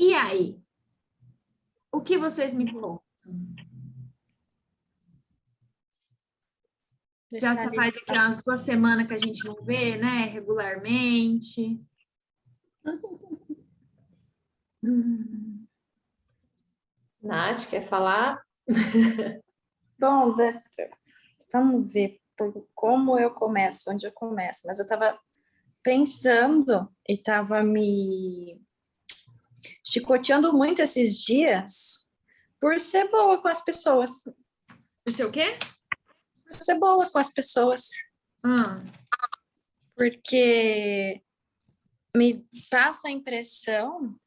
E aí? O que vocês me contam? Já Deixar ali. faz aqui umas 2 semanas que a gente não vê, né? Regularmente. Nath, quer falar? Bom, vamos ver por como eu começo, onde eu começo. Mas eu estava pensando e estava me chicoteando muito esses dias por ser boa com as pessoas. Por ser o quê? Por ser boa com as pessoas. Porque me passa a impressão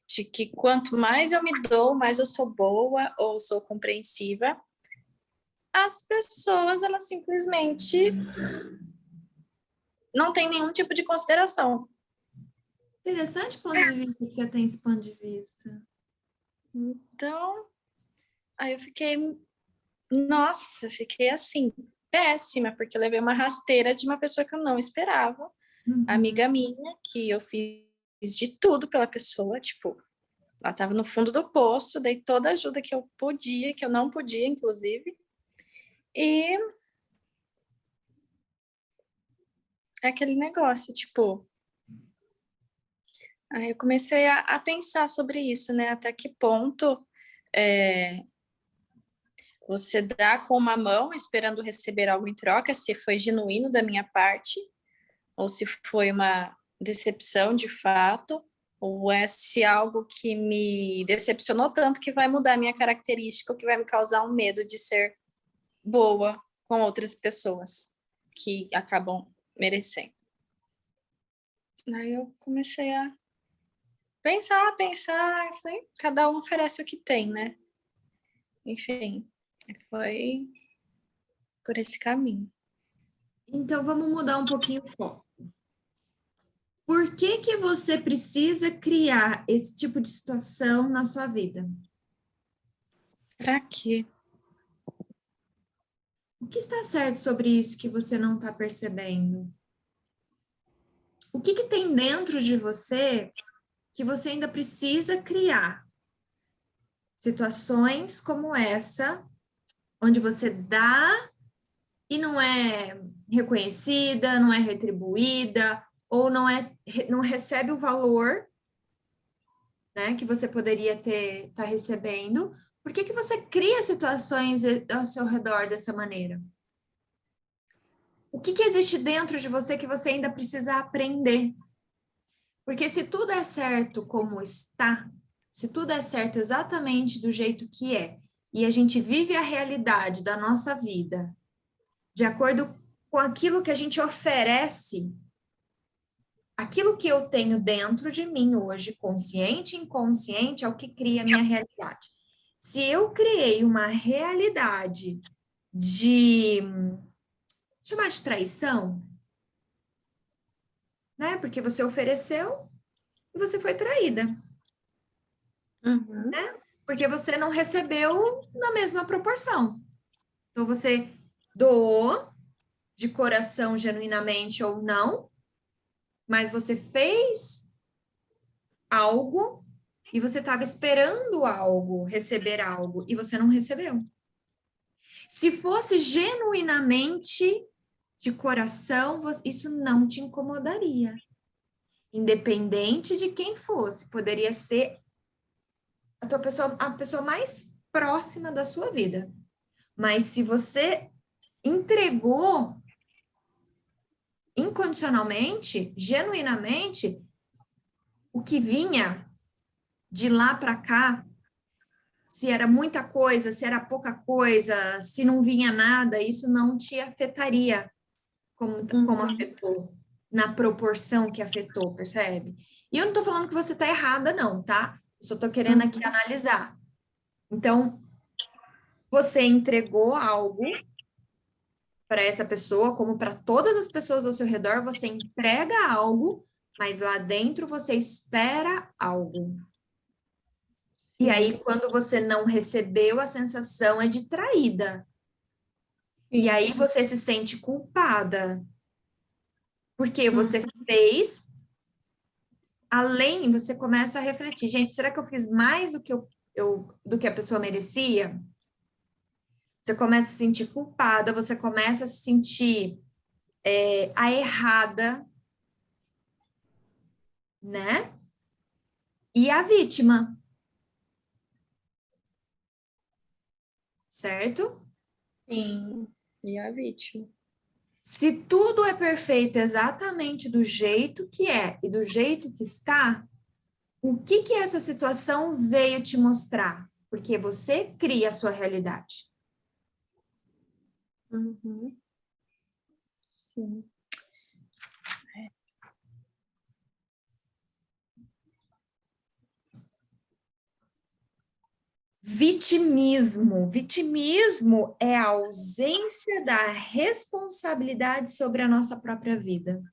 de que quanto mais eu me dou, mais eu sou boa ou sou compreensiva, as pessoas, elas simplesmente não têm nenhum tipo de consideração. Interessante ponto de vista que você tem esse ponto de vista. Então, aí eu fiquei, nossa, fiquei assim, péssima, porque eu levei uma rasteira de uma pessoa que eu não esperava, amiga minha, que eu fiz de tudo pela pessoa, tipo, ela estava no fundo do poço, dei toda a ajuda que eu podia, que eu não podia, inclusive, e é aquele negócio, tipo, aí eu comecei a pensar sobre isso, né, até que ponto você dá com uma mão esperando receber algo em troca, se foi genuíno da minha parte, ou se foi uma decepção de fato, ou é se algo que me decepcionou tanto que vai mudar a minha característica, ou que vai me causar um medo de ser boa com outras pessoas que acabam merecendo. Aí eu comecei a pensar, e falei, cada um oferece o que tem, né? Enfim, foi por esse caminho. Então, vamos mudar um pouquinho o foco. Por que que você precisa criar esse tipo de situação na sua vida? Pra quê? O que está certo sobre isso que você não está percebendo? O que que tem dentro de você que você ainda precisa criar? Situações como essa, onde você dá e não é reconhecida, não é retribuída, ou não recebe o valor, né, que você poderia estar recebendo. Por que que você cria situações ao seu redor dessa maneira? O que que existe dentro de você que você ainda precisa aprender? Porque se tudo é certo como está, se tudo é certo exatamente do jeito que é, e a gente vive a realidade da nossa vida de acordo com aquilo que a gente oferece, aquilo que eu tenho dentro de mim hoje, consciente e inconsciente, é o que cria a minha realidade. Se eu criei uma realidade de chamar de traição, né? Porque você ofereceu e você foi traída. Uhum. Né? Porque você não recebeu na mesma proporção. Então, você doou de coração, genuinamente ou não, mas você fez algo e você estava esperando algo, receber algo, e você não recebeu. Se fosse genuinamente de coração, isso não te incomodaria. Independente de quem fosse, poderia ser a pessoa mais próxima da sua vida. Mas se você entregou incondicionalmente, genuinamente, o que vinha de lá para cá, se era muita coisa, se era pouca coisa, se não vinha nada, isso não te afetaria como afetou, na proporção que afetou, percebe? E eu não tô falando que você tá errada, não, tá? Eu só tô querendo aqui analisar. Então, você entregou algo para essa pessoa, como para todas as pessoas ao seu redor, você entrega algo, mas lá dentro você espera algo. E aí, quando você não recebeu, a sensação é de traída. E aí você se sente culpada. Porque você fez além, você começa a refletir, gente, será que eu fiz mais do que do que a pessoa merecia? Você começa a se sentir culpada, você começa a se sentir a errada, né? E a vítima, certo? Sim, e a vítima. Se tudo é perfeito exatamente do jeito que é e do jeito que está, o que que essa situação veio te mostrar? Porque você cria a sua realidade. Uhum. Sim. Vitimismo. Vitimismo é a ausência da responsabilidade sobre a nossa própria vida.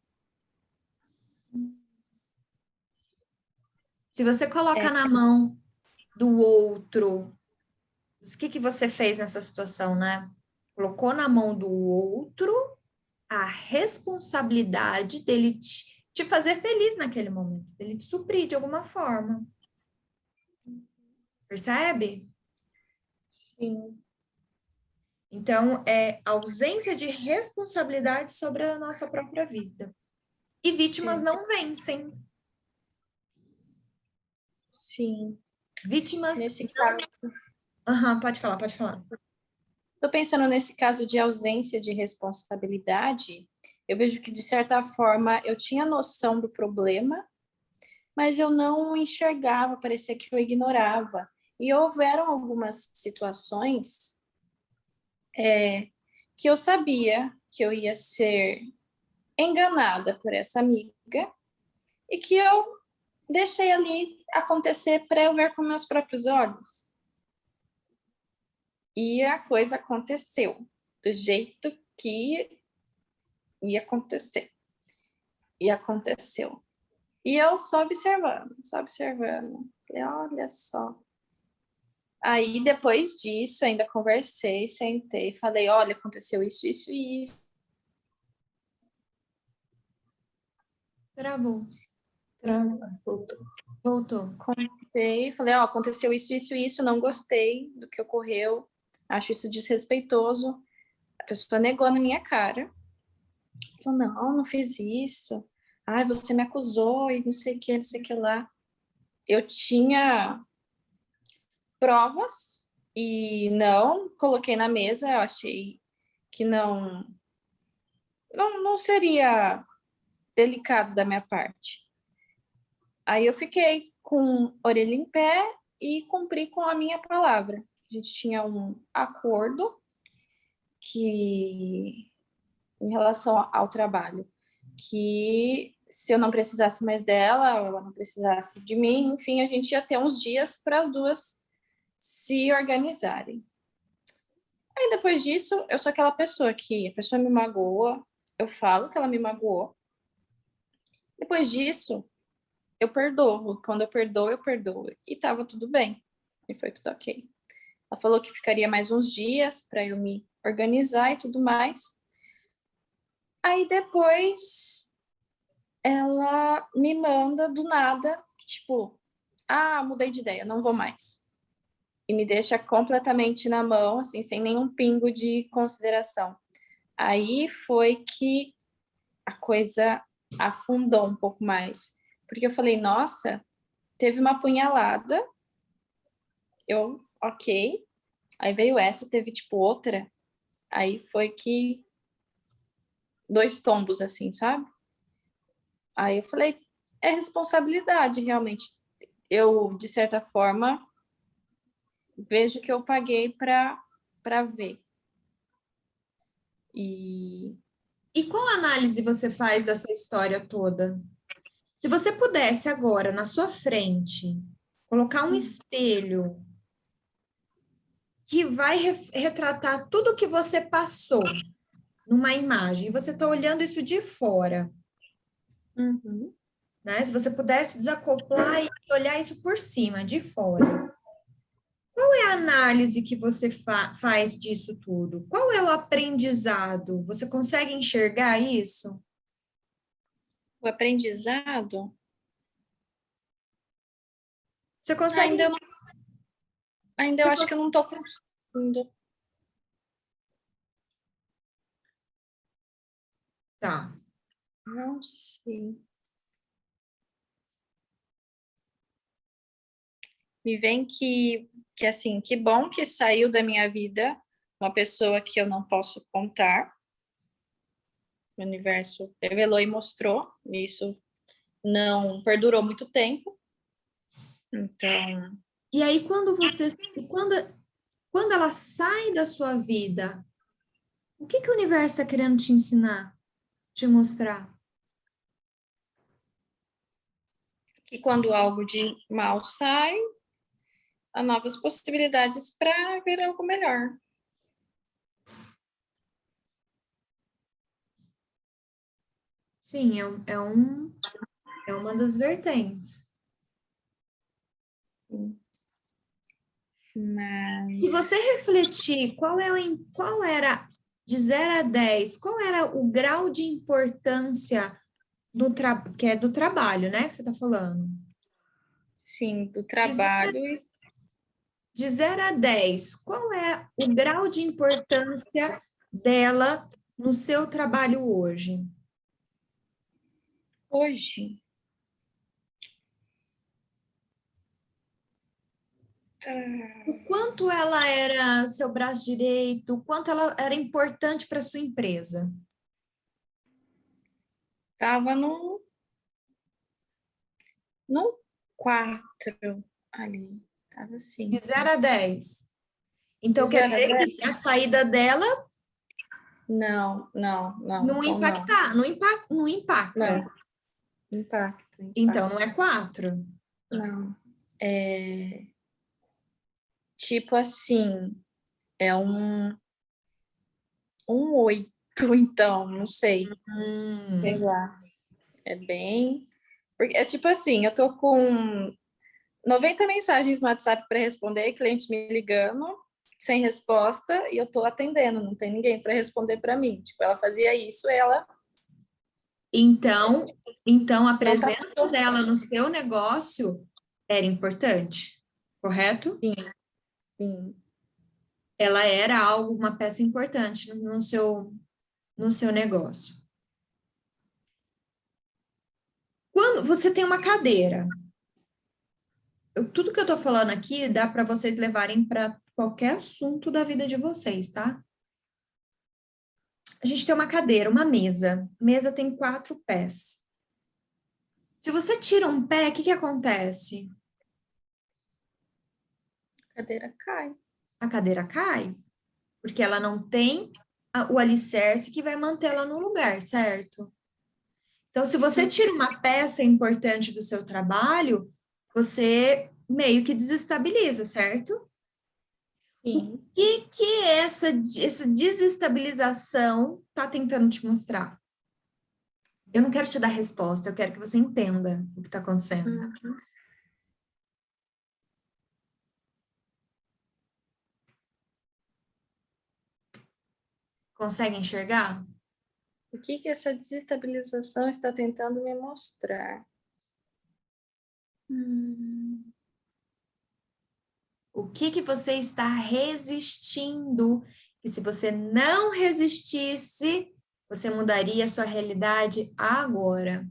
Se você coloca na mão do outro, o que que você fez nessa situação, né? Colocou na mão do outro a responsabilidade dele te fazer feliz naquele momento, dele te suprir de alguma forma. Percebe? Sim. Então, é ausência de responsabilidade sobre a nossa própria vida. E vítimas não vencem. Sim. Vítimas. Nesse caso, Pode falar, pode falar. estou pensando nesse caso de ausência de responsabilidade, eu vejo que, de certa forma, eu tinha noção do problema, mas eu não enxergava, parecia que eu ignorava. E houveram algumas situações que eu sabia que eu ia ser enganada por essa amiga e que eu deixei ali acontecer para eu ver com meus próprios olhos. E a coisa aconteceu do jeito que ia acontecer. E aconteceu. E eu só observando, só observando. Falei, olha só. Aí, depois disso, ainda conversei, sentei, falei, olha, aconteceu isso, isso e isso. Travou. Voltou. Voltou. Contei, falei, ó, aconteceu isso, isso e isso, não gostei do que ocorreu, acho isso desrespeitoso. A pessoa negou na minha cara. Falou, não fiz isso. Ai, você me acusou e não sei o que, não sei o que lá. Eu tinha provas e não coloquei na mesa, eu achei que não seria delicado da minha parte. Aí eu fiquei com orelha em pé e cumpri com a minha palavra. A gente tinha um acordo que, em relação ao trabalho, que se eu não precisasse mais dela, ou ela não precisasse de mim, enfim, a gente ia ter uns dias para as duas se organizarem. Aí depois disso, eu sou aquela pessoa que a pessoa me magoa, eu falo que ela me magoou. Depois disso, eu perdoo. Quando eu perdoo, eu perdoo. E tava tudo bem. E foi tudo ok. Ela falou que ficaria mais uns dias para eu me organizar e tudo mais. Aí depois ela me manda do nada, tipo, mudei de ideia, não vou mais. E me deixa completamente na mão, assim, sem nenhum pingo de consideração. Aí foi que a coisa afundou um pouco mais. Porque eu falei, nossa, teve uma punhalada, eu, ok. Aí veio essa, teve tipo outra. Aí foi que 2 tombos, assim, sabe? Aí eu falei, é responsabilidade, realmente. Eu, de certa forma, vejo que eu paguei para ver. E qual análise você faz dessa história toda? Se você pudesse agora, na sua frente, colocar um espelho que vai retratar tudo o que você passou numa imagem, e você está olhando isso de fora, Uhum. né? Se você pudesse desacoplar e olhar isso por cima, de fora. Qual é a análise que você faz disso tudo? Qual é o aprendizado? Você consegue enxergar isso? O aprendizado, Você consegue... Ainda eu acho que eu não tô conseguindo. Tá. Não sei. Me vem que assim, que bom que saiu da minha vida uma pessoa que eu não posso contar. O universo revelou e mostrou. E isso não perdurou muito tempo. Então, E aí, quando ela sai da sua vida, o que o universo está querendo te ensinar, te mostrar? que quando algo de mal sai, há novas possibilidades para ver algo melhor. Sim, é uma das vertentes. Sim. Mas Se você refletir qual era, de 0 a 10, qual era o grau de importância que é do trabalho, né, que você está falando? sim, do De ze- trabalho. de 0 a 10, qual é o grau de importância dela no seu trabalho hoje? Hoje, O quanto ela era seu braço direito, o quanto ela era importante para sua empresa? estava no 4 ali. Estava De assim. 0 a 10. De Então, quer 0 a dizer 10? que a saída dela Não. não Então, não. impactar, não impacta. Não. Impacta. Então, não é 4. Não. Tipo assim, é um 8, então, não sei. Sei Hum. lá. É bem. Porque é tipo assim, eu tô com 90 mensagens no WhatsApp para responder, cliente me ligando, sem resposta, e eu tô atendendo, não tem ninguém para responder para mim. Tipo, ela fazia isso, ela Então, a não tá presença dela no seu negócio era importante, correto? sim, sim. Ela era algo, uma peça importante no seu negócio. Quando você tem uma cadeira, tudo que eu tô falando aqui dá para vocês levarem para qualquer assunto da vida de vocês, tá? A gente tem uma cadeira, uma mesa. Mesa tem 4 pés. Se você tira um pé, o que acontece? A cadeira cai. A cadeira cai, porque ela não tem o alicerce que vai mantê-la no lugar, certo? Então, se você tira uma peça importante do seu trabalho, você meio que desestabiliza, certo? Sim. Que essa desestabilização está tentando te mostrar? Eu não quero te dar resposta, eu quero que você entenda o que está acontecendo. Uhum. Consegue enxergar? O que essa desestabilização está tentando me mostrar? O que você está resistindo? E se você não resistisse, você mudaria a sua realidade agora.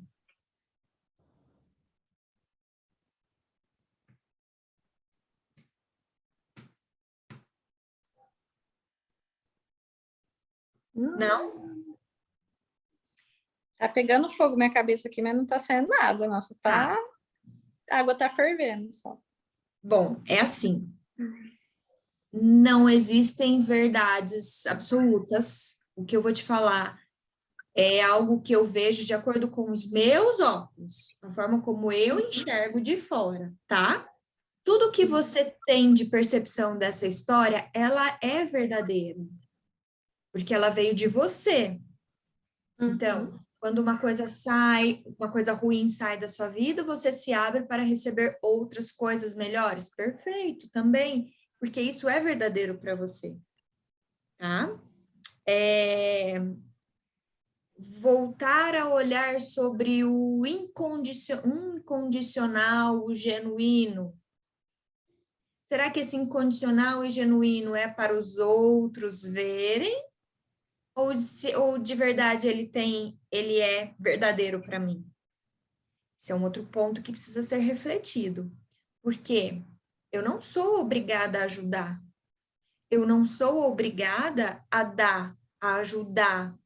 Não? Tá pegando fogo minha cabeça aqui, mas não tá saindo nada. Nossa, Tá. a água tá fervendo só. Bom, é assim. Não existem verdades absolutas. O que eu vou te falar é algo que eu vejo de acordo com os meus óculos, a forma como eu enxergo de fora, tá? Tudo que você tem de percepção dessa história, ela é verdadeira, porque ela veio de você. Então, quando uma coisa ruim sai da sua vida, você se abre para receber outras coisas melhores. Perfeito, também, porque isso é verdadeiro para você, tá? Voltar a olhar sobre o incondicional, o genuíno. Será que esse incondicional e genuíno é para os outros verem? Ou de verdade ele é verdadeiro para mim? Esse é um outro ponto que precisa ser refletido. Porque eu não sou obrigada a ajudar. Eu não sou obrigada a dar, a ajudar.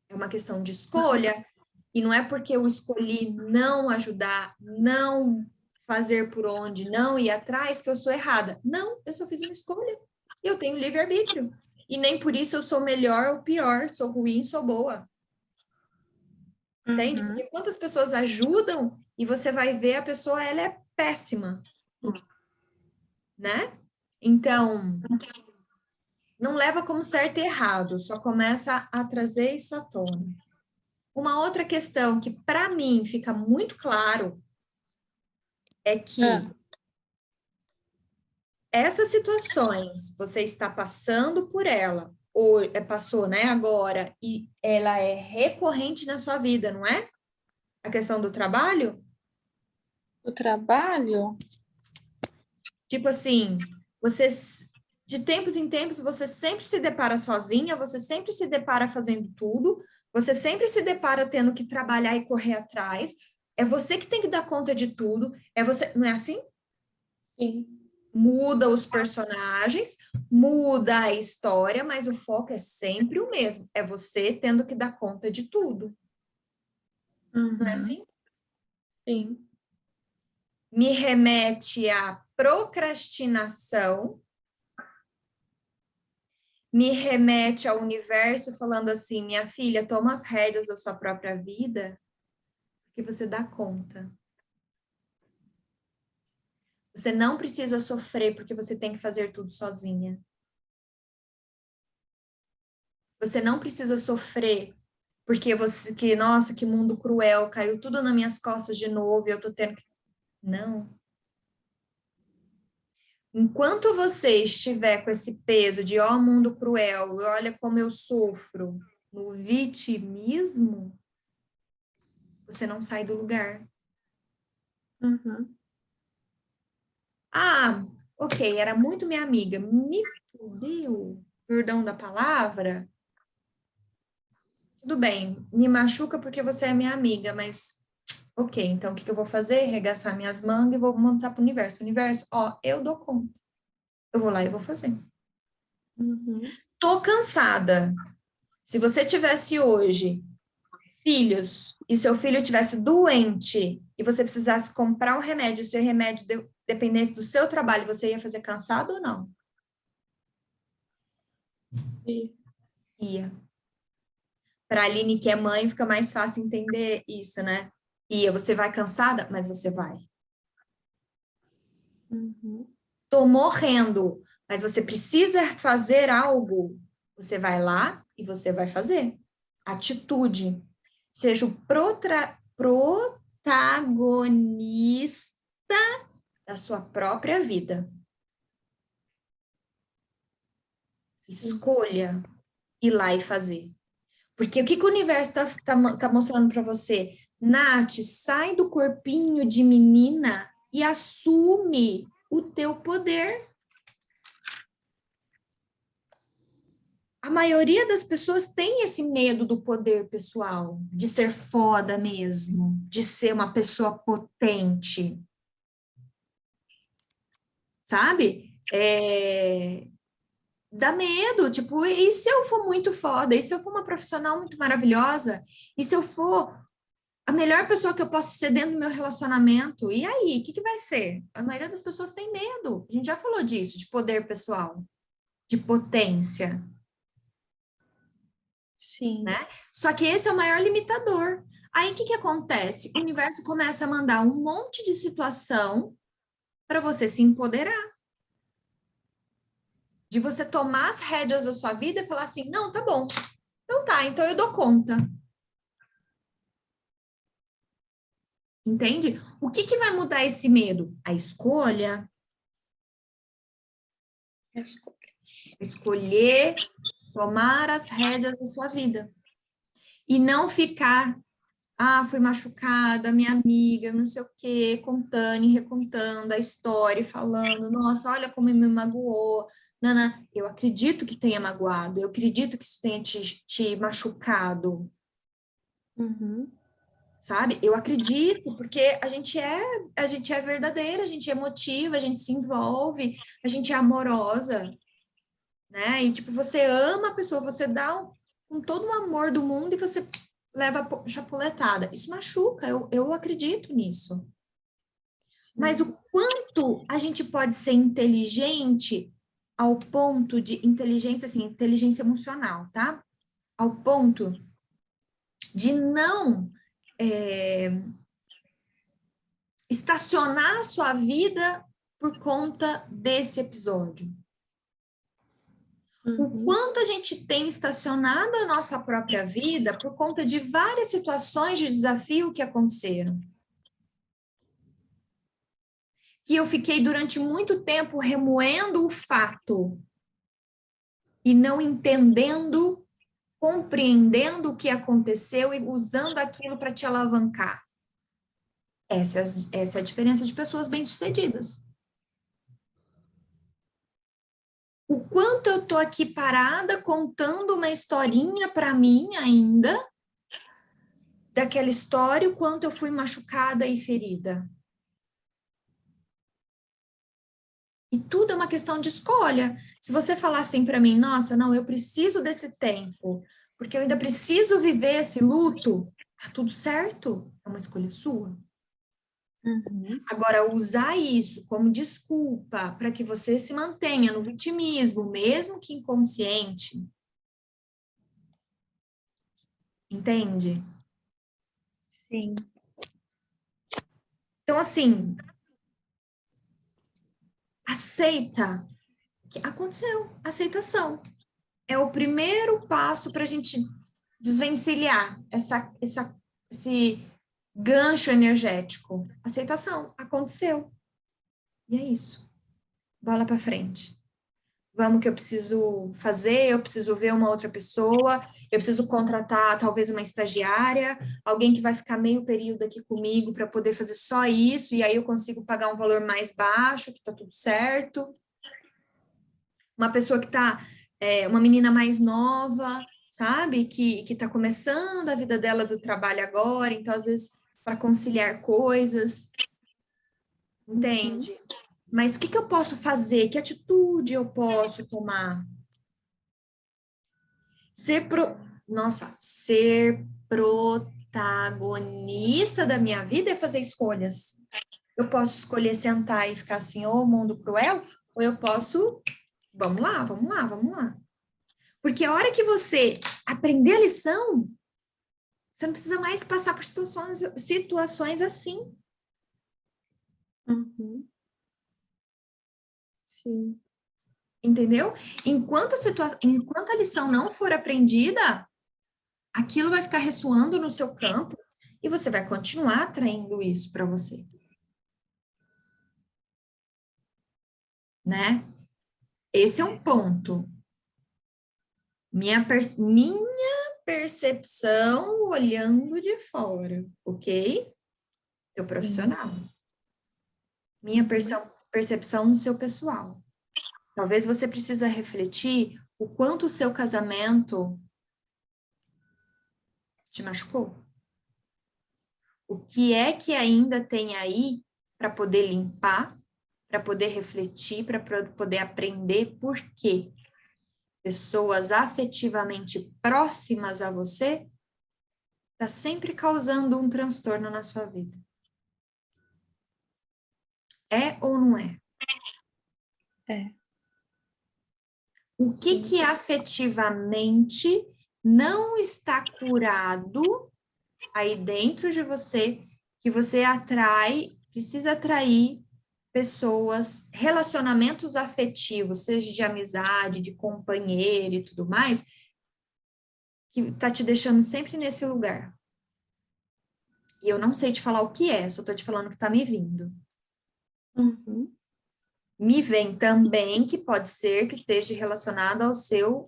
É uma questão de escolha. E não é porque eu escolhi não ajudar, não fazer por onde, não ir atrás, que eu sou errada. Não, eu só fiz uma escolha. Eu tenho livre-arbítrio. E nem por isso eu sou melhor ou pior, sou ruim, sou boa. Entende? Porque quantas pessoas ajudam e você vai ver a pessoa, ela é péssima. Né? Então, não leva como certo e errado, só começa a trazer isso à tona. Uma outra questão que para mim fica muito claro é que essas situações, você está passando por ela, ou passou, né, agora, e ela é recorrente na sua vida, não é? A questão do trabalho? Do trabalho? Tipo assim, você, de tempos em tempos, você sempre se depara sozinha, você sempre se depara fazendo tudo, você sempre se depara tendo que trabalhar e correr atrás, é você que tem que dar conta de tudo, é você, não é assim? Sim. Muda os personagens, muda a história, mas o foco é sempre o mesmo. É você tendo que dar conta de tudo. Não é assim? Sim. Me remete à procrastinação, me remete ao universo falando assim: minha filha, toma as rédeas da sua própria vida, que você dá conta. Você não precisa sofrer porque você tem que fazer tudo sozinha. Você não precisa sofrer porque nossa, que mundo cruel, caiu tudo nas minhas costas de novo e eu tô tendo que. Não. Enquanto você estiver com esse peso de ó, mundo cruel, olha como eu sofro, no vitimismo, você não sai do lugar. Ah, ok, era muito minha amiga, me fudeu, perdão da palavra. Tudo bem, me machuca porque você é minha amiga, mas ok, então o que eu vou fazer? Regaçar minhas mangas e vou montar para o universo. Universo, ó, eu dou conta. Eu vou lá e vou fazer. Tô cansada. Se você tivesse hoje filhos e seu filho tivesse doente e você precisasse comprar um remédio, e seu remédio dependesse do seu trabalho, você ia fazer cansado ou não? Ia. Para a Aline, que é mãe, fica mais fácil entender isso, né? Ia. Você vai cansada, mas você vai. Tô morrendo, mas você precisa fazer algo. Você vai lá e você vai fazer. Atitude. Seja o protagonista da sua própria vida. Escolha ir lá e fazer. Porque o que o universo tá mostrando para você? Nath, sai do corpinho de menina e assume o teu poder. A maioria das pessoas tem esse medo do poder pessoal, de ser foda mesmo, de ser uma pessoa potente. Sabe? Dá medo, tipo, e se eu for muito foda? E se eu for uma profissional muito maravilhosa? E se eu for a melhor pessoa que eu posso ser dentro do meu relacionamento? E aí, o que vai ser? A maioria das pessoas tem medo. A gente já falou disso, de poder pessoal, de potência. Sim. Né? Só que esse é o maior limitador. Aí, o que acontece? O universo começa a mandar um monte de situação para você se empoderar. De você tomar as rédeas da sua vida e falar assim, não, tá bom. Então tá, então eu dou conta. Entende? O que vai mudar esse medo? A escolha. Escolher tomar as rédeas da sua vida. E não ficar Ah, fui machucada, minha amiga, não sei o quê, contando e recontando a história, e falando, nossa, olha como me magoou. Nana, eu acredito que tenha magoado, eu acredito que isso tenha te machucado, Uhum. sabe? Eu acredito, porque a gente é verdadeira, a gente é emotiva, a gente se envolve, a gente é amorosa, né? E, tipo, você ama a pessoa, você dá com todo o amor do mundo e você leva a chapuletada. Isso machuca, eu acredito nisso. Mas o quanto a gente pode ser inteligente ao ponto de inteligência, assim, inteligência emocional, tá? Ao ponto de não estacionar a sua vida por conta desse episódio. O Uhum. quanto a gente tem estacionado a nossa própria vida por conta de várias situações de desafio que aconteceram. Que eu fiquei durante muito tempo remoendo o fato e não entendendo, compreendendo o que aconteceu e usando aquilo para te alavancar. Essa é a diferença de pessoas bem-sucedidas. O quanto eu tô aqui parada contando uma historinha para mim ainda, daquela história, o quanto eu fui machucada e ferida. E tudo é uma questão de escolha. Se você falar assim para mim, nossa, não, eu preciso desse tempo, porque eu ainda preciso viver esse luto, tá tudo certo, é uma escolha sua. Uhum. Agora, usar isso como desculpa para que você se mantenha no vitimismo, mesmo que inconsciente, entende? Sim. Então, assim, aceita o que aconteceu, aceitação. É o primeiro passo para a gente desvencilhar esse gancho energético. Aceitação, aconteceu. E é isso. Bola para frente. Vamos que eu preciso fazer, eu preciso ver uma outra pessoa, eu preciso contratar talvez uma estagiária, alguém que vai ficar meio período aqui comigo para poder fazer só isso, e aí eu consigo pagar um valor mais baixo, que tá tudo certo. Uma pessoa que tá, uma menina mais nova, sabe? Que tá começando a vida dela do trabalho agora, então às vezes para conciliar coisas, Uhum. entende? Mas o que eu posso fazer? Que atitude eu posso tomar? Nossa, ser protagonista da minha vida é fazer escolhas. Eu posso escolher sentar e ficar assim, ô mundo cruel, ou eu posso, vamos lá, vamos lá, vamos lá. Porque a hora que você aprender a lição, você não precisa mais passar por situações assim, Uhum. Sim. entendeu? Enquanto a lição não for aprendida, aquilo vai ficar ressoando no seu campo e você vai continuar atraindo isso para você, né? Esse é um ponto. Minha percepção olhando de fora, ok? Seu profissional. Minha percepção no seu pessoal. Talvez você precisa refletir o quanto o seu casamento te machucou. O que é que ainda tem aí para poder limpar, para poder refletir, para poder aprender por quê? Pessoas afetivamente próximas a você está sempre causando um transtorno na sua vida. É ou não é? É. O que afetivamente não está curado aí dentro de você, que você precisa atrair pessoas, relacionamentos afetivos, seja de amizade, de companheiro e tudo mais, que tá te deixando sempre nesse lugar. E eu não sei te falar o que é, só tô te falando que tá me vindo. Uhum. Me vem também que pode ser que esteja relacionado ao seu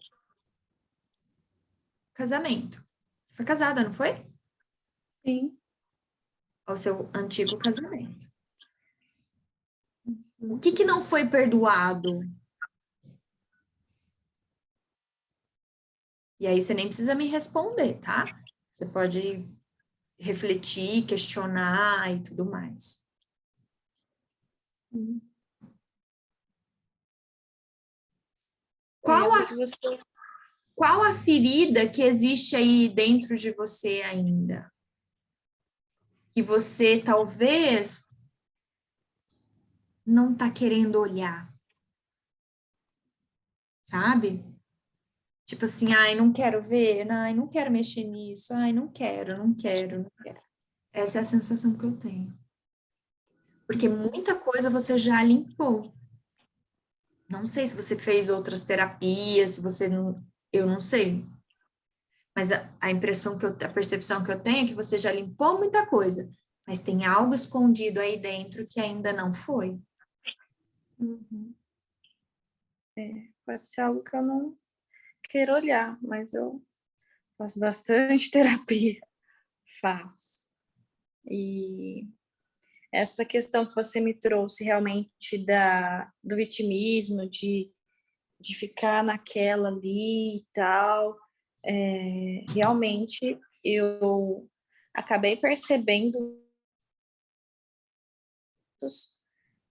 casamento. Você foi casada, não foi? Sim. ao seu antigo casamento. O que não foi perdoado? E aí você nem precisa me responder, tá? Você pode refletir, questionar e tudo mais. Qual a ferida que existe aí dentro de você ainda? Que você talvez não tá querendo olhar, sabe? Tipo assim, ai, não quero ver, ai, não quero mexer nisso, ai, não quero, não quero, não quero. Essa é a sensação que eu tenho. Porque muita coisa você já limpou. Não sei se você fez outras terapias, se você não, eu não sei. Mas a impressão que a percepção que eu tenho é que você já limpou muita coisa, mas tem algo escondido aí dentro que ainda não foi. Pode ser algo que eu não quero olhar, mas eu faço bastante terapia. Faço. E essa questão que você me trouxe realmente do vitimismo, de ficar naquela ali e tal, realmente eu acabei percebendo,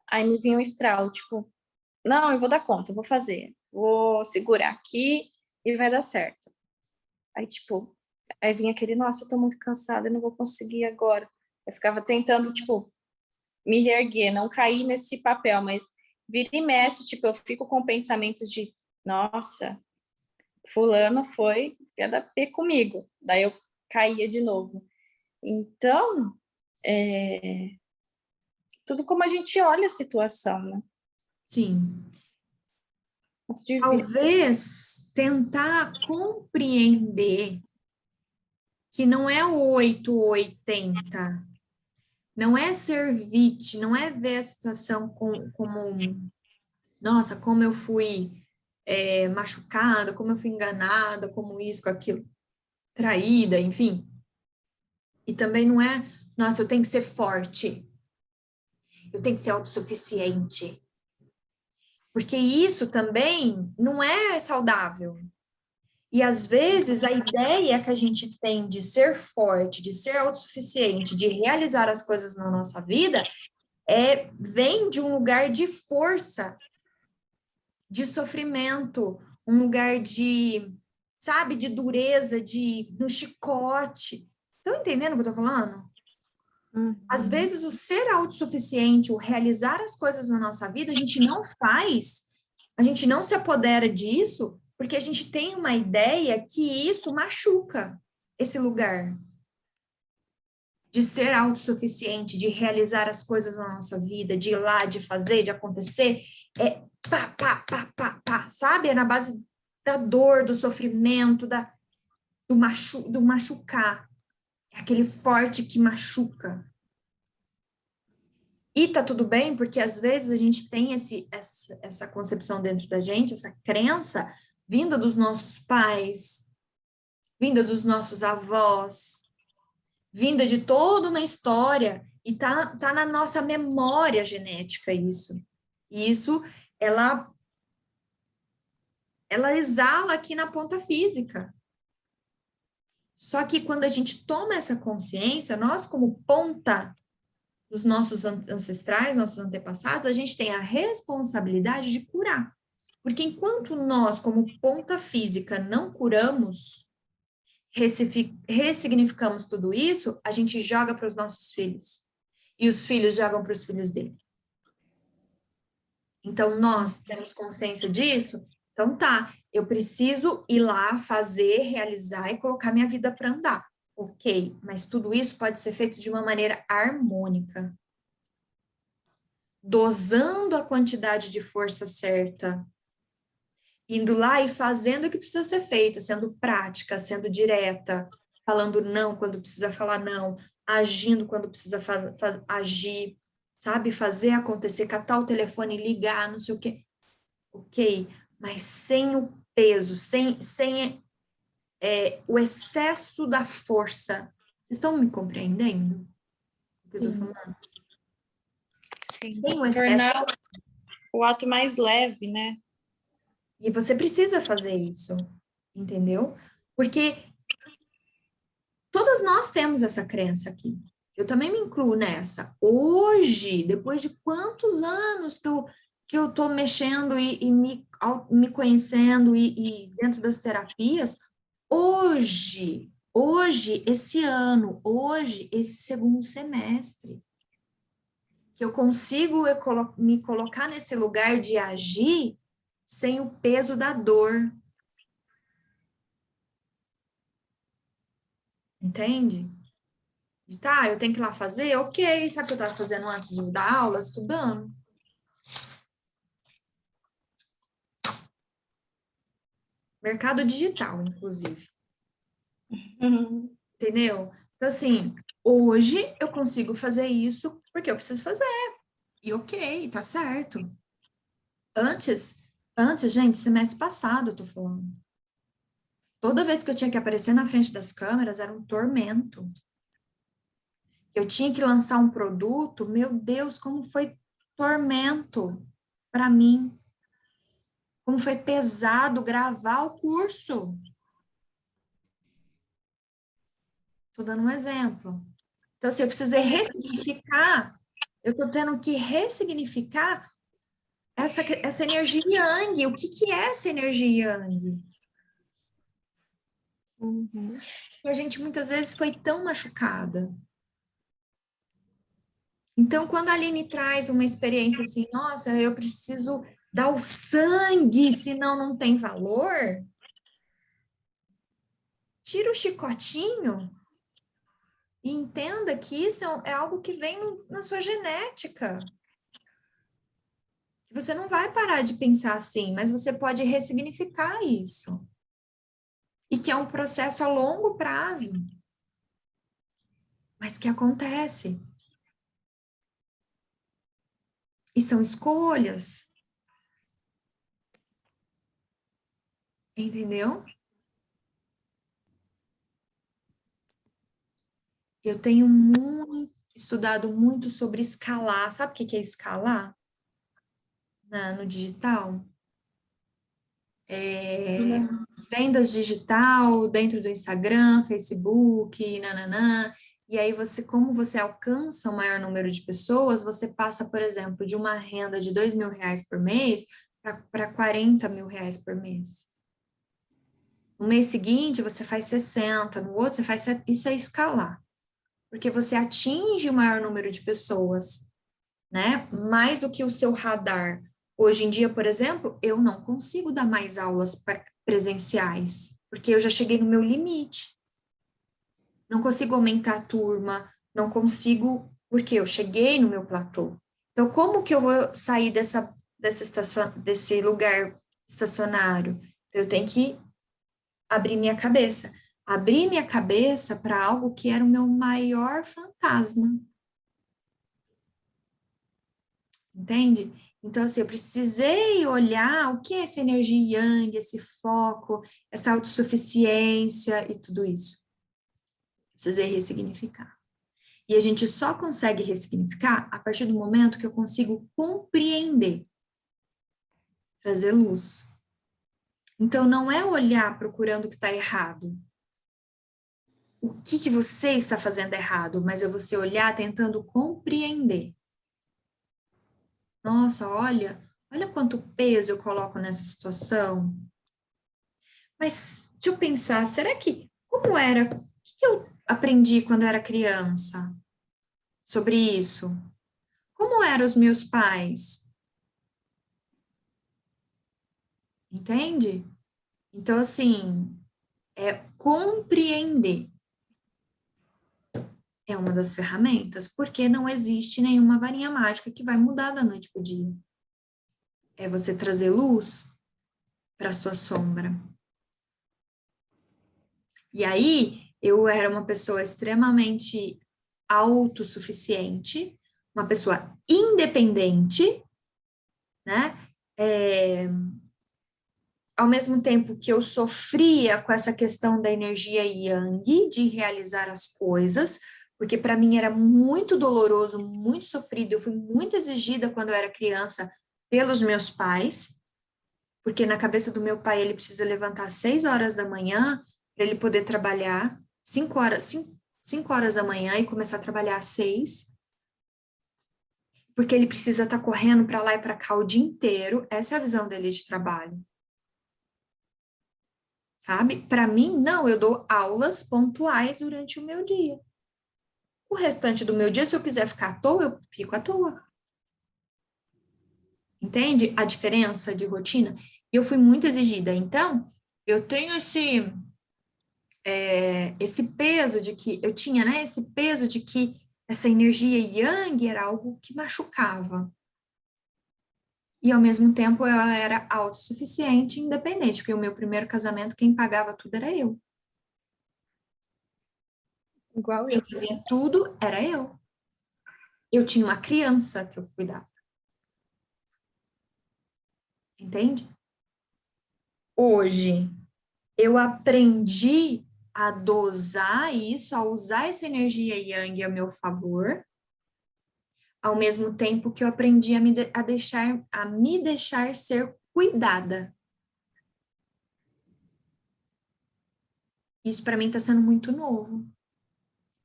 aí me vinha um estralo, tipo, não, eu vou dar conta, eu vou fazer, vou segurar aqui e vai dar certo. Aí, tipo, aí vinha aquele, nossa, eu tô muito cansada, eu não vou conseguir agora. Eu ficava tentando, tipo, me reerguer, não cair nesse papel, mas vira e mexe, tipo, eu fico com pensamentos de, nossa, fulano foi PHP comigo. Daí eu caía de novo. Então, tudo como a gente olha a situação, né? Sim. Ponto de vista. Talvez tentar compreender que não é o 8 ou 80, não é ser vítima, não é ver a situação como, nossa, como eu fui machucada, como eu fui enganada, como isso, com aquilo, traída, enfim. E também não é, nossa, eu tenho que ser forte, eu tenho que ser autossuficiente. Porque isso também não é saudável. E às vezes a ideia que a gente tem de ser forte, de ser autossuficiente, de realizar as coisas na nossa vida, vem de um lugar de força, de sofrimento, um lugar de, sabe, de dureza, de no chicote. Estão entendendo o que eu tô falando? Às vezes o ser autossuficiente, o realizar as coisas na nossa vida, a gente não faz, a gente não se apodera disso, porque a gente tem uma ideia que isso machuca esse lugar de ser autossuficiente, de realizar as coisas na nossa vida, de ir lá, de fazer, de acontecer, pá, pá, pá, pá, pá, sabe? É na base da dor, do sofrimento, do machucar. É aquele forte que machuca. E tá tudo bem, porque às vezes a gente tem essa concepção dentro da gente, essa crença vinda dos nossos pais, vinda dos nossos avós, vinda de toda uma história, e tá na nossa memória genética isso. E isso, ela exala aqui na ponta física. Só que quando a gente toma essa consciência, nós como ponta dos nossos ancestrais, nossos antepassados, a gente tem a responsabilidade de curar. Porque enquanto nós, como ponta física, não curamos, ressignificamos tudo isso, a gente joga para os nossos filhos. E os filhos jogam para os filhos dele. Então, nós temos consciência disso? Então, tá, eu preciso ir lá, fazer, realizar e colocar minha vida para andar. Ok, mas tudo isso pode ser feito de uma maneira harmônica, dosando a quantidade de força certa, indo lá e fazendo o que precisa ser feito, sendo prática, sendo direta, falando não quando precisa falar não, agindo quando precisa agir, sabe? Fazer acontecer, catar o telefone, ligar, não sei o quê. Ok, mas sem o peso, sem o excesso da força. Vocês estão me compreendendo? O que eu tô Sim. falando? Sim. Tem um excesso Tornar o ato mais leve, né? e você precisa fazer isso, entendeu? Porque todas nós temos essa crença aqui. Eu também me incluo nessa. Hoje, depois de quantos anos que eu tô mexendo e me conhecendo e dentro das terapias, hoje, esse ano, hoje, esse segundo semestre, que eu consigo me colocar nesse lugar de agir sem o peso da dor. Entende? Tá, eu tenho que ir lá fazer? Ok. Sabe o que eu estava fazendo antes de dar aula? Estudando. Mercado digital, inclusive. Uhum. Entendeu? Então, assim, hoje eu consigo fazer isso porque eu preciso fazer. E ok, tá certo. Antes, gente, semestre passado eu tô falando. Toda vez que eu tinha que aparecer na frente das câmeras era um tormento. Eu tinha que lançar um produto, meu Deus, como foi tormento para mim. Como foi pesado gravar o curso. Estou dando um exemplo. Então, assim, eu precisei ressignificar, eu estou tendo que ressignificar essa energia yang. O que é essa energia yang? Uhum. E a gente muitas vezes foi tão machucada. Então, quando a Aline traz uma experiência assim, nossa, eu preciso dar o sangue, senão não tem valor, tira o chicotinho e entenda que isso é algo que vem na sua genética. Você não vai parar de pensar assim, mas você pode ressignificar isso. E que é um processo a longo prazo, mas que acontece. E são escolhas. Entendeu? Eu tenho estudado muito sobre escalar. Sabe o que é escalar? No digital? Vendas digital dentro do Instagram, Facebook, nananã. E aí como você alcança o maior número de pessoas, você passa, por exemplo, de uma renda de R$ 2.000 por mês para R$ 40.000 por mês. No mês seguinte, você faz 60, no outro você faz... Isso é escalar. Porque você atinge o maior número de pessoas, né? Mais do que o seu radar. Hoje em dia, por exemplo, eu não consigo dar mais aulas presenciais, porque eu já cheguei no meu limite. Não consigo aumentar a turma, não consigo, porque eu cheguei no meu platô. Então, como que eu vou sair desse lugar estacionário? Eu tenho que abrir minha cabeça. Abrir minha cabeça para algo que era o meu maior fantasma. Entende? Então, assim, eu precisei olhar o que é essa energia yang, esse foco, essa autossuficiência e tudo isso. Precisei ressignificar. E a gente só consegue ressignificar a partir do momento que eu consigo compreender, trazer luz. Então, não é olhar procurando o que está errado. O que você está fazendo errado, mas é você olhar tentando compreender. Nossa, olha quanto peso eu coloco nessa situação. Mas deixa eu pensar, será que, como era, o que eu aprendi quando eu era criança sobre isso? Como eram os meus pais? Entende? Então, assim, compreender é uma das ferramentas, porque não existe nenhuma varinha mágica que vai mudar da noite para o dia. É você trazer luz para a sua sombra. E aí, eu era uma pessoa extremamente autossuficiente, uma pessoa independente, né? ao mesmo tempo que eu sofria com essa questão da energia yang, de realizar as coisas, porque para mim era muito doloroso, muito sofrido, eu fui muito exigida quando eu era criança pelos meus pais, porque na cabeça do meu pai ele precisa levantar às 6 horas da manhã para ele poder trabalhar 5 horas da manhã e começar a trabalhar às 6, porque ele precisa estar correndo para lá e para cá o dia inteiro. Essa é a visão dele de trabalho. Sabe? Para mim, não, eu dou aulas pontuais durante o meu dia. O restante do meu dia, se eu quiser ficar à toa, eu fico à toa. Entende a diferença de rotina? E eu fui muito exigida. Então, eu tenho esse peso de que, eu tinha, né, esse peso de que essa energia yang era algo que machucava. E, ao mesmo tempo, eu era autossuficiente e independente, porque o meu primeiro casamento, quem pagava tudo era eu. Igual Quem eu. fazia tudo era eu. Eu tinha uma criança que eu cuidava. Entende? Hoje, eu aprendi a dosar isso, a usar essa energia yang a meu favor, ao mesmo tempo que eu aprendi a me deixar ser cuidada. Isso para mim está sendo muito novo.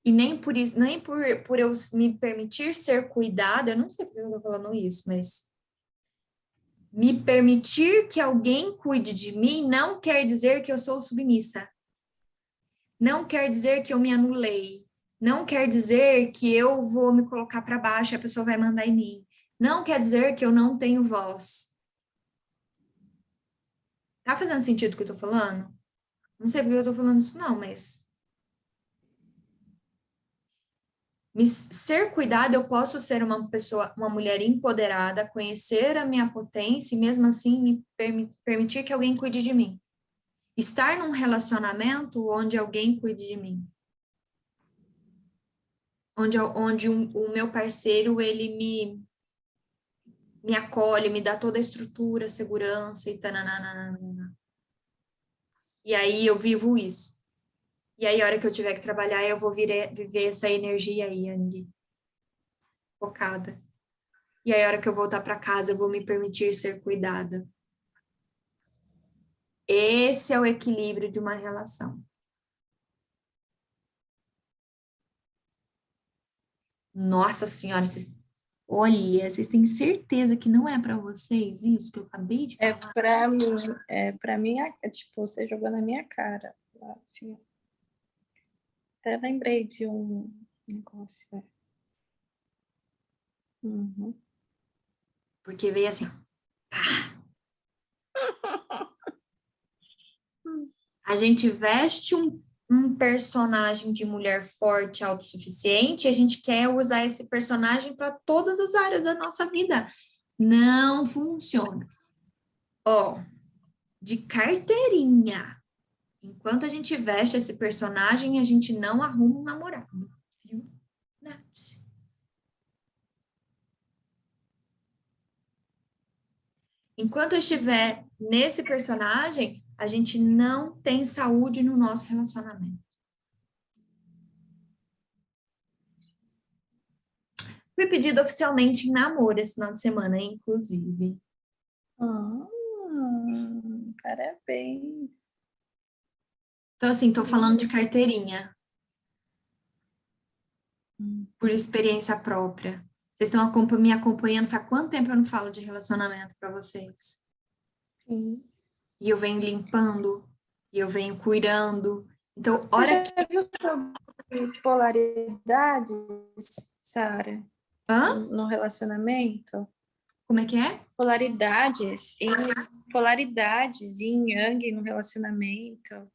E nem por isso, nem por eu me permitir ser cuidada, eu não sei porque eu estou falando isso, mas me permitir que alguém cuide de mim não quer dizer que eu sou submissa. Não quer dizer que eu me anulei. Não quer dizer que eu vou me colocar para baixo e a pessoa vai mandar em mim. Não quer dizer que eu não tenho voz. Tá fazendo sentido o que eu tô falando? Não sei porque eu tô falando isso, não, mas. Ser cuidada, eu posso ser uma pessoa, uma mulher empoderada, conhecer a minha potência e mesmo assim me permitir que alguém cuide de mim. Estar num relacionamento onde alguém cuide de mim. Onde o meu parceiro, ele me acolhe, me dá toda a estrutura, segurança e tananana. E aí eu vivo isso. E aí, a hora que eu tiver que trabalhar, eu vou viver essa energia yang, focada. E aí, a hora que eu voltar para casa, eu vou me permitir ser cuidada. Esse é o equilíbrio de uma relação. Nossa Senhora, olha, vocês têm certeza que não é para vocês isso que eu acabei de falar? Para mim, tipo, você jogou na minha cara. Assim. Até lembrei de um negócio. Uhum. Porque veio assim, a gente veste um personagem de mulher forte, autossuficiente, e a gente quer usar esse personagem para todas as áreas da nossa vida. Não funciona. Ó, de carteirinha. Enquanto a gente veste esse personagem, a gente não arruma um namorado. Viu, Nath? Enquanto eu estiver nesse personagem, a gente não tem saúde no nosso relacionamento. Fui pedido oficialmente em namoro esse final de semana, inclusive. Parabéns. Então, assim, tô falando de carteirinha. Por experiência própria. Vocês estão me acompanhando? Faz quanto tempo eu não falo de relacionamento para vocês? Sim. E eu venho limpando, e eu venho cuidando. Então, Você hora já viu sobre polaridades, Sara? Hã? No relacionamento? Como é que é? Polaridades em yang no relacionamento.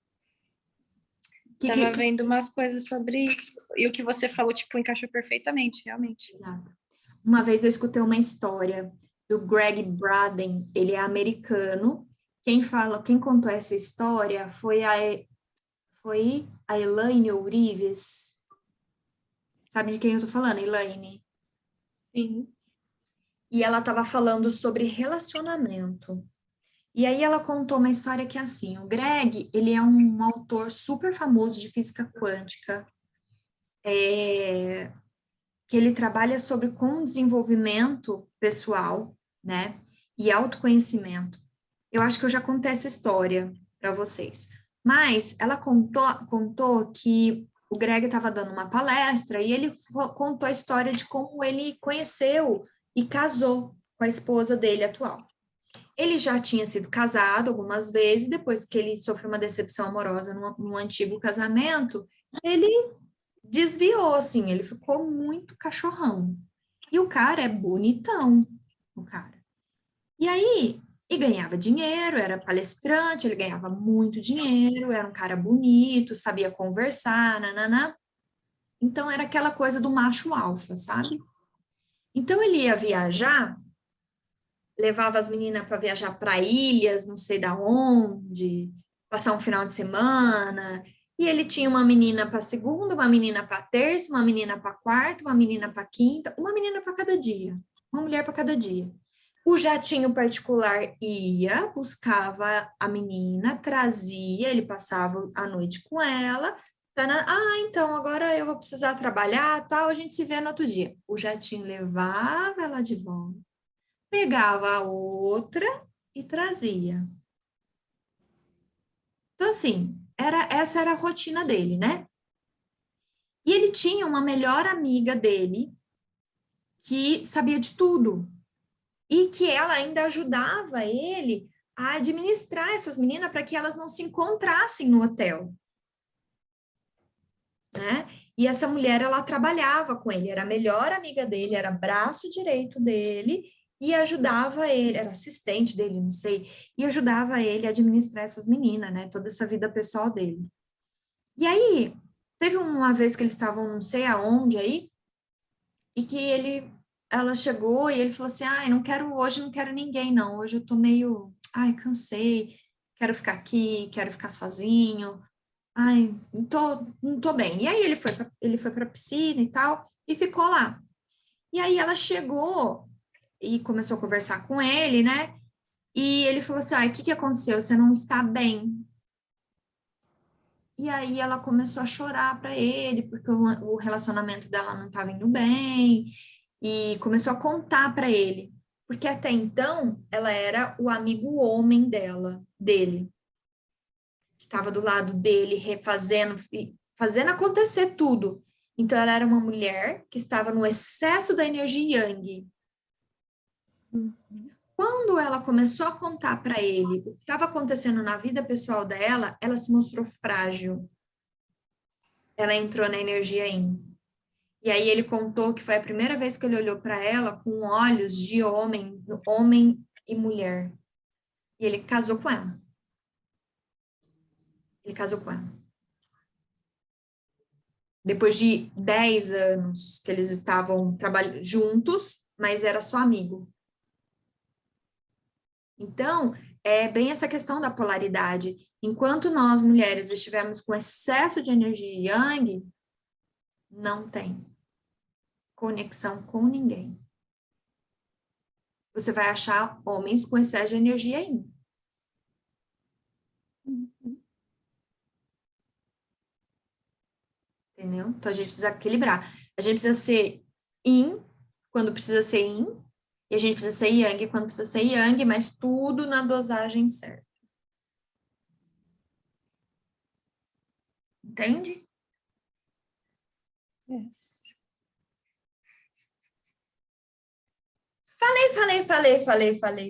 Tava vendo umas coisas sobre isso. E o que você falou, tipo, encaixou perfeitamente, realmente. Exato. Uma vez eu escutei uma história do Greg Braden, ele é americano. Quem contou essa história foi a Elaine Ourives. Sabe de quem eu tô falando, Elaine? Sim. E ela estava falando sobre relacionamento. E aí ela contou uma história que é assim, o Greg, ele é um autor super famoso de física quântica, que ele trabalha sobre com desenvolvimento pessoal, né, e autoconhecimento. Eu acho que eu já contei essa história para vocês, mas ela contou que o Greg estava dando uma palestra e ele contou a história de como ele conheceu e casou com a esposa dele atual. Ele já tinha sido casado algumas vezes, depois que ele sofreu uma decepção amorosa no antigo casamento, ele desviou, assim, ele ficou muito cachorrão. E o cara é bonitão, o cara. E aí, e ganhava dinheiro, era palestrante, ele ganhava muito dinheiro, era um cara bonito, sabia conversar, nananã. Então, era aquela coisa do macho alfa, sabe? Então, ele ia viajar, levava as meninas para viajar para ilhas, não sei da onde, passar um final de semana. E ele tinha uma menina para segunda, uma menina para terça, uma menina para quarta, uma menina para quinta, uma menina para cada dia, uma mulher para cada dia. O jatinho particular ia, buscava a menina, trazia, ele passava a noite com ela. Então agora eu vou precisar trabalhar, tal, a gente se vê no outro dia. O jatinho levava ela de volta, pegava a outra e trazia. Então, assim, essa era a rotina dele, né? E ele tinha uma melhor amiga dele que sabia de tudo e que ela ainda ajudava ele a administrar essas meninas para que elas não se encontrassem no hotel, né? E essa mulher, ela trabalhava com ele, era a melhor amiga dele, era braço direito dele e ajudava ele, era assistente dele, não sei, e ajudava ele a administrar essas meninas, né? Toda essa vida pessoal dele. E aí, teve uma vez que eles estavam não sei aonde aí, e que ela chegou e ele falou assim, ai, não quero, hoje não quero ninguém, não, hoje eu tô meio, ai, cansei, quero ficar aqui, quero ficar sozinho, ai, não tô bem. E aí ele foi pra piscina e tal, e ficou lá. E aí ela chegou e começou a conversar com ele, né? E ele falou assim, ai, o que que aconteceu? Você não está bem? E aí ela começou a chorar para ele, porque o relacionamento dela não estava indo bem, e começou a contar para ele, porque até então ela era o amigo homem dele, que estava do lado dele, refazendo, fazendo acontecer tudo. Então ela era uma mulher que estava no excesso da energia yang. Quando ela começou a contar para ele o que estava acontecendo na vida pessoal dela, ela se mostrou frágil. Ela entrou na energia yin. E aí ele contou que foi a primeira vez que ele olhou para ela com olhos de homem e mulher. E ele casou com ela. Ele casou com ela. Depois de 10 anos que eles estavam trabalhando juntos, mas era só amigo. Então, é bem essa questão da polaridade. Enquanto nós, mulheres, estivermos com excesso de energia yang, não tem conexão com ninguém. Você vai achar homens com excesso de energia yin. Entendeu? Então a gente precisa equilibrar. A gente precisa ser yin quando precisa ser yin, e a gente precisa ser yang quando precisa ser yang, mas tudo na dosagem certa. Entende? Yes.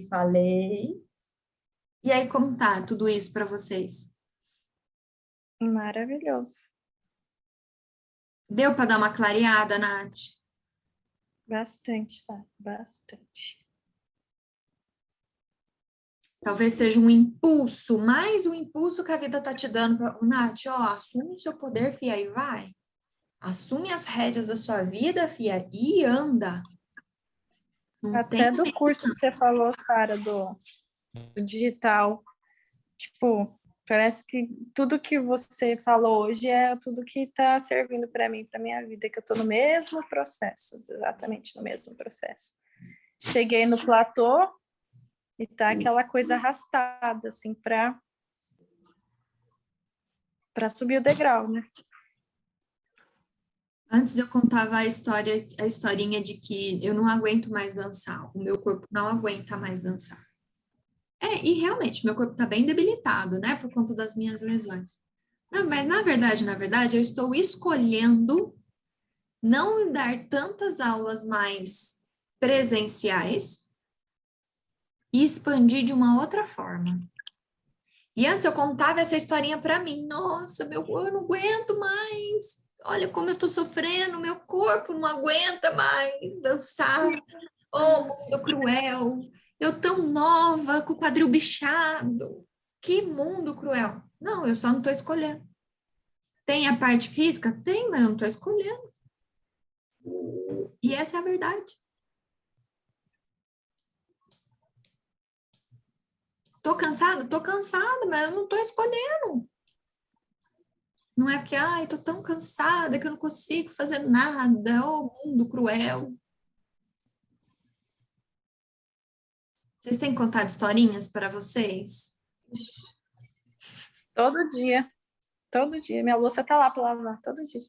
Falei. E aí, como tá tudo isso para vocês? Maravilhoso. Deu para dar uma clareada, Nath? Bastante, tá? Bastante. Talvez seja um impulso, mais um impulso que a vida tá te dando. Nath, ó, assume o seu poder, fia, e vai. Assume as rédeas da sua vida, fia, e anda. Não Até tem. do curso que você falou, Sara, do digital. Tipo, parece que tudo que você falou hoje é tudo que está servindo para mim, para minha vida, que eu estou no mesmo processo, exatamente no mesmo processo. Cheguei no platô E tá aquela coisa arrastada, assim, para subir o degrau, né? Antes eu contava a historinha de que eu não aguento mais dançar, o meu corpo não aguenta mais dançar. E realmente, meu corpo está bem debilitado, né, por conta das minhas lesões. Não, mas na verdade, eu estou escolhendo não dar tantas aulas mais presenciais e expandir de uma outra forma. E antes eu contava essa historinha para mim, nossa, eu não aguento mais. Olha como eu tô sofrendo, meu corpo não aguenta mais dançar. Oh, mundo cruel. Eu tão nova, com o quadril bichado. Que mundo cruel. Não, eu só não tô escolhendo. Tem a parte física? Tem, mas eu não tô escolhendo. E essa é a verdade. Tô cansada? Tô cansada, mas eu não tô escolhendo. Não é porque, ai, tô tão cansada que eu não consigo fazer nada. Oh, mundo cruel. Vocês têm contado historinhas para vocês? Todo dia. Todo dia. Minha louça tá lá para lavar, todo dia.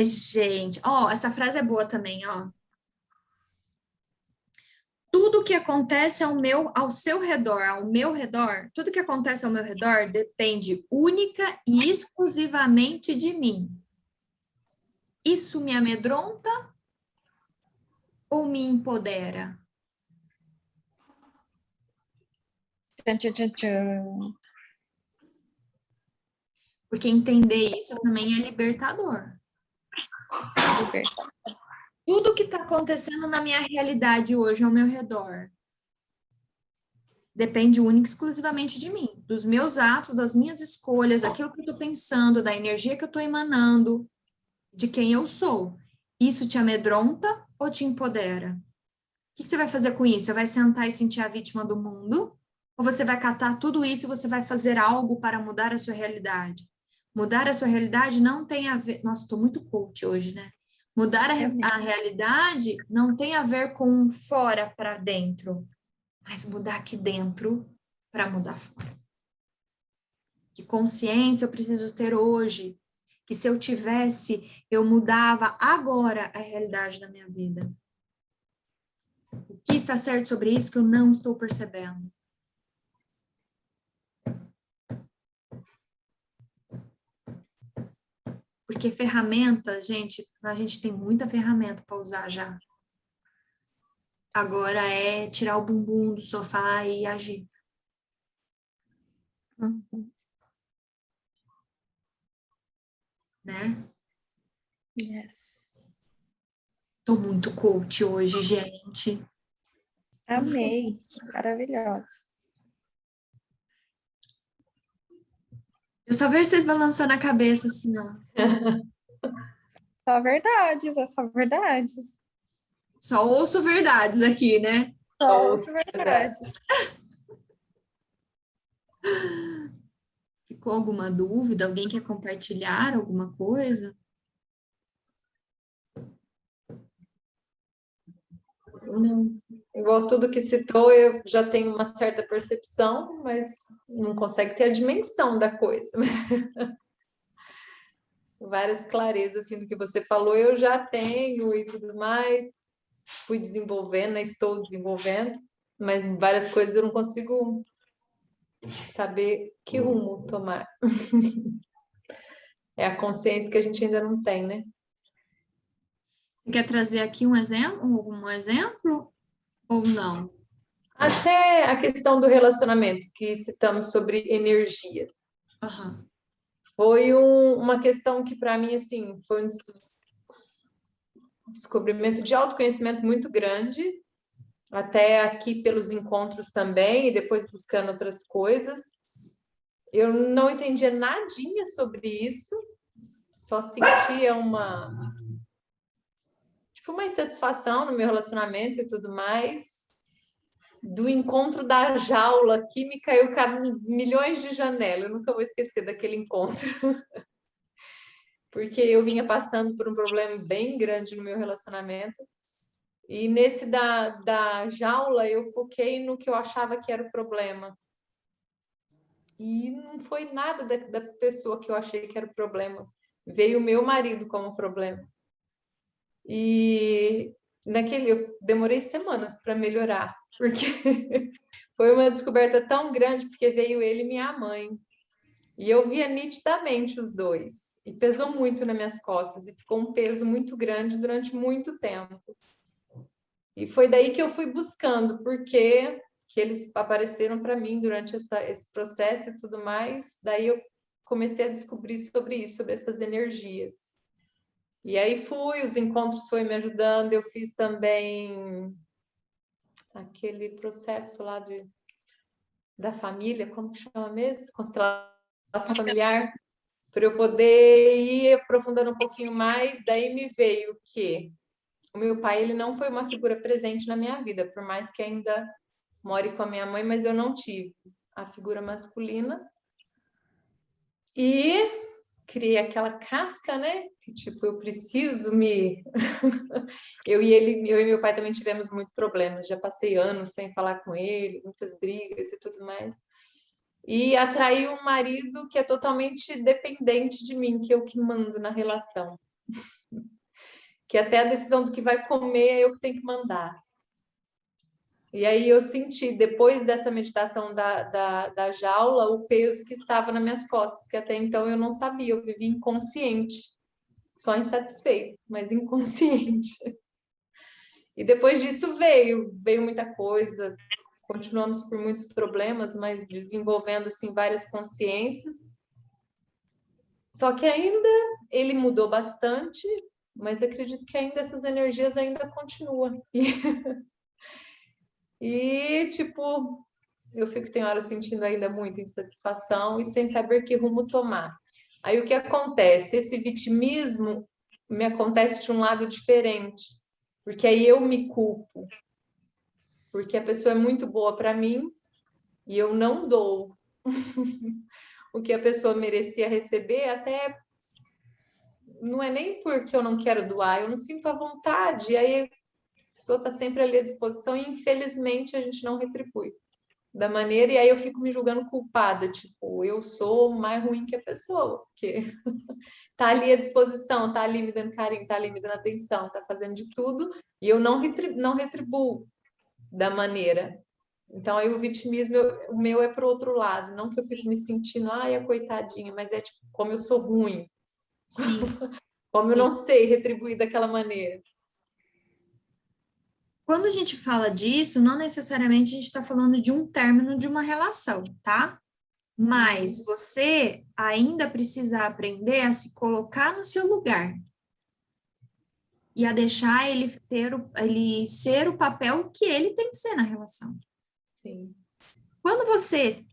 Gente. Ó, essa frase é boa também, ó. Tudo que acontece ao seu redor, ao meu redor, tudo que acontece ao meu redor depende única e exclusivamente de mim. Isso me amedronta ou me empodera? Tchan, tchan, tchan, tchan. Porque entender isso também é libertador. Tudo que está acontecendo na minha realidade hoje ao meu redor depende única e exclusivamente de mim, dos meus atos, das minhas escolhas, daquilo que eu estou pensando, da energia que eu estou emanando, de quem eu sou. Isso te amedronta ou te empodera? O que você vai fazer com isso? Você vai sentar e sentir a vítima do mundo? Ou você vai catar tudo isso e você vai fazer algo para mudar a sua realidade? Mudar a sua realidade não tem a ver. Nossa, estou muito coach hoje, né? Mudar a realidade não tem a ver com fora para dentro, mas mudar aqui dentro para mudar fora. Que consciência eu preciso ter hoje? Que se eu tivesse, eu mudava agora a realidade da minha vida. O que está certo sobre isso que eu não estou percebendo? Porque ferramentas, gente, a gente tem muita ferramenta para usar já. Agora é tirar o bumbum do sofá e agir. Né? Yes. Tô muito coach hoje, gente. Amei. Maravilhosa. Eu só vejo vocês balançando a cabeça assim, ó. Só verdades, é só verdades. Só ouço verdades aqui, né? Só ouço verdades. Ficou alguma dúvida? Alguém quer compartilhar alguma coisa? Não. Igual tudo que citou, eu já tenho uma certa percepção, mas não consegue ter a dimensão da coisa. Várias clarezas assim, do que você falou, eu já tenho e tudo mais. Fui desenvolvendo, né? Estou desenvolvendo, mas várias coisas eu não consigo saber que rumo tomar. É a consciência que a gente ainda não tem, né? Você quer trazer aqui um exemplo ou não? Até a questão do relacionamento, que citamos sobre energia. Aham. Foi uma questão que, para mim, assim, foi um descobrimento de autoconhecimento muito grande, até aqui pelos encontros também, e depois buscando outras coisas. Eu não entendia nadinha sobre isso, só sentia tipo, uma insatisfação no meu relacionamento e tudo mais. Do encontro da jaula aqui, me caiu milhões de janelas. Eu nunca vou esquecer daquele encontro. porque eu vinha passando por um problema bem grande no meu relacionamento. E nesse da jaula, eu foquei no que eu achava que era o problema. E não foi nada da pessoa que eu achei que era o problema. Veio o meu marido como problema. E eu demorei semanas para melhorar, porque foi uma descoberta tão grande, porque veio ele e minha mãe. E eu via nitidamente os dois. E pesou muito nas minhas costas. E ficou um peso muito grande durante muito tempo. E foi daí que eu fui buscando, porque que eles apareceram para mim durante esse processo e tudo mais. Daí eu comecei a descobrir sobre isso, sobre essas energias. E aí os encontros foi me ajudando. Eu fiz também aquele processo lá da família, como que chama mesmo? Constelação familiar, para eu poder ir aprofundando um pouquinho mais. Daí me veio que o meu pai, ele não foi uma figura presente na minha vida, por mais que ainda more com a minha mãe, mas eu não tive a figura masculina. E criei aquela casca, né? Que tipo, eu preciso me... eu e meu pai também tivemos muitos problemas. Já passei anos sem falar com ele, muitas brigas e tudo mais. E atraí um marido que é totalmente dependente de mim, que eu que mando na relação. Que até a decisão do que vai comer é eu que tenho que mandar. E aí eu senti, depois dessa meditação da jaula, o peso que estava nas minhas costas, que até então eu não sabia, eu vivia inconsciente, só insatisfeito, mas inconsciente. E depois disso veio muita coisa, continuamos por muitos problemas, mas desenvolvendo assim várias consciências. Só que ainda ele mudou bastante, mas acredito que ainda essas energias ainda continuam. E tipo, eu fico, tem hora, sentindo ainda muita insatisfação e sem saber que rumo tomar. Aí o que acontece? Esse vitimismo me acontece de um lado diferente, porque aí eu me culpo, porque a pessoa é muito boa para mim e eu não dou o que a pessoa merecia receber, até não é nem porque eu não quero doar, eu não sinto a vontade, e aí a pessoa está sempre ali à disposição e infelizmente a gente não retribui da maneira, e aí eu fico me julgando culpada, tipo, eu sou mais ruim que a pessoa, porque tá ali à disposição, tá ali me dando carinho, tá ali me dando atenção, tá fazendo de tudo, e eu não retribuo da maneira. Então aí o vitimismo, o meu é pro outro lado, não que eu fico me sentindo, ai, a coitadinha, mas é tipo, como eu sou ruim, Sim, como eu sim. não sei retribuir daquela maneira. Quando a gente fala disso, não necessariamente a gente está falando de um término de uma relação, tá? Mas você ainda precisa aprender a se colocar no seu lugar e a deixar ele ser o papel que ele tem que ser na relação. Sim. Quando você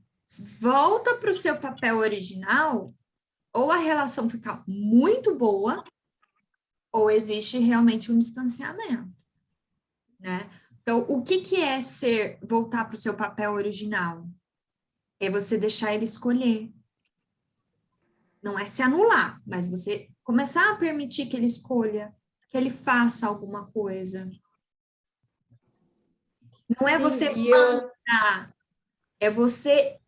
volta para o seu papel original, ou a relação fica muito boa, ou existe realmente um distanciamento, né? Então, o que é voltar para o seu papel original? É você deixar ele escolher. Não é se anular, mas você começar a permitir que ele escolha, que ele faça alguma coisa. Não é Sim, você e eu, mandar, é você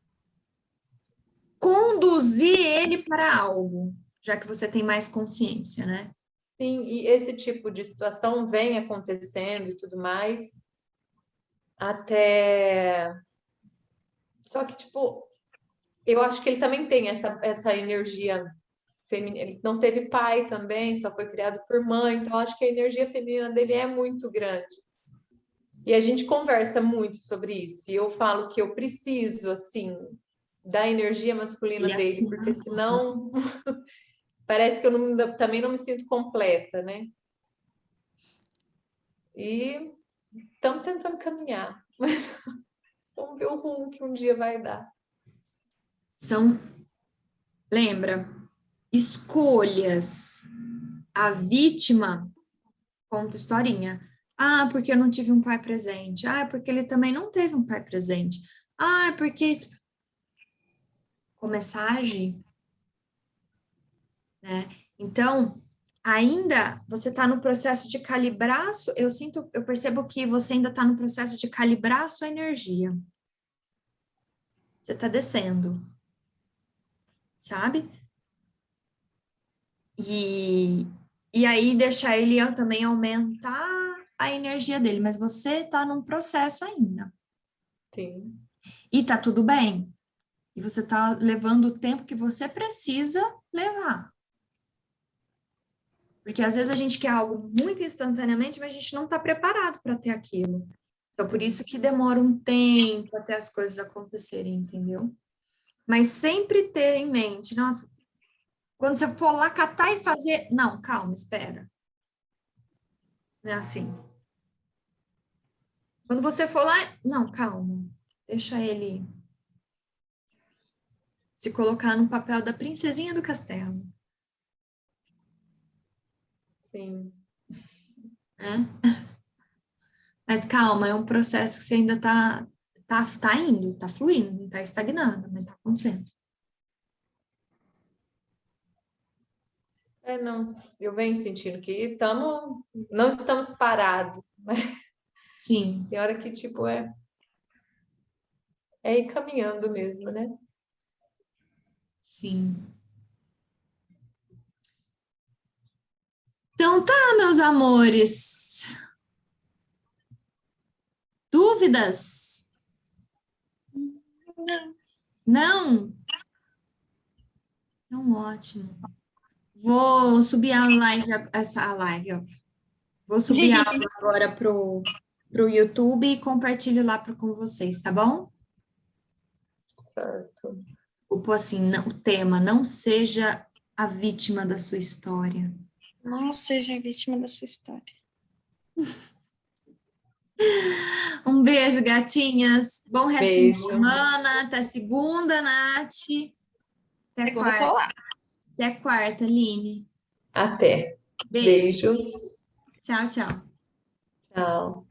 conduzir ele para algo, já que você tem mais consciência, né? sim, e esse tipo de situação vem acontecendo e tudo mais, até... Só que, tipo, eu acho que ele também tem essa energia feminina. Ele não teve pai também, só foi criado por mãe, então acho que a energia feminina dele é muito grande. E a gente conversa muito sobre isso. E eu falo que eu preciso, assim, da energia masculina Ele dele, assim, porque senão parece que eu também não me sinto completa, né? E estamos tentando caminhar, mas vamos ver o rumo que um dia vai dar. lembra, escolhas. A vítima conta historinha. Ah, porque eu não tive um pai presente. Ah, porque ele também não teve um pai presente. Ah, porque começar a agir, né? Então, ainda você está no processo de calibrar, eu percebo que você ainda está no processo de calibrar a sua energia. Você está descendo, sabe? E aí deixar ele também aumentar a energia dele, mas você está num processo ainda. Sim. E tá tudo bem. E você está levando o tempo que você precisa levar. Porque às vezes a gente quer algo muito instantaneamente, mas a gente não está preparado para ter aquilo. Então, por isso que demora um tempo até as coisas acontecerem, entendeu? Mas sempre ter em mente, nossa, quando você for lá catar e fazer. Não, calma, espera. Não é assim. Quando você for lá. Não, calma. Deixa ele se colocar no papel da princesinha do castelo. Sim. Né? Mas calma, é um processo que você ainda tá indo, tá fluindo, não tá estagnando, mas tá acontecendo. Não, eu venho sentindo que não estamos parados. Sim, Tem hora que, tipo, é ir caminhando mesmo, né? sim. Então tá, meus amores. Dúvidas? Não. Não? Então, ótimo. Vou subir a live, ó. Vou subir a aula agora pro YouTube e compartilho lá com vocês, tá bom? Certo. Vou pôr assim, o tema, não seja a vítima da sua história. Não seja vítima da sua história. Um beijo, gatinhas. Bom restinho de Beijo. semana. Até segunda, Nath. Até Segunda eu tô quarta. lá. Até quarta, Aline. Até. Beijo. Beijo. Tchau, tchau. Tchau.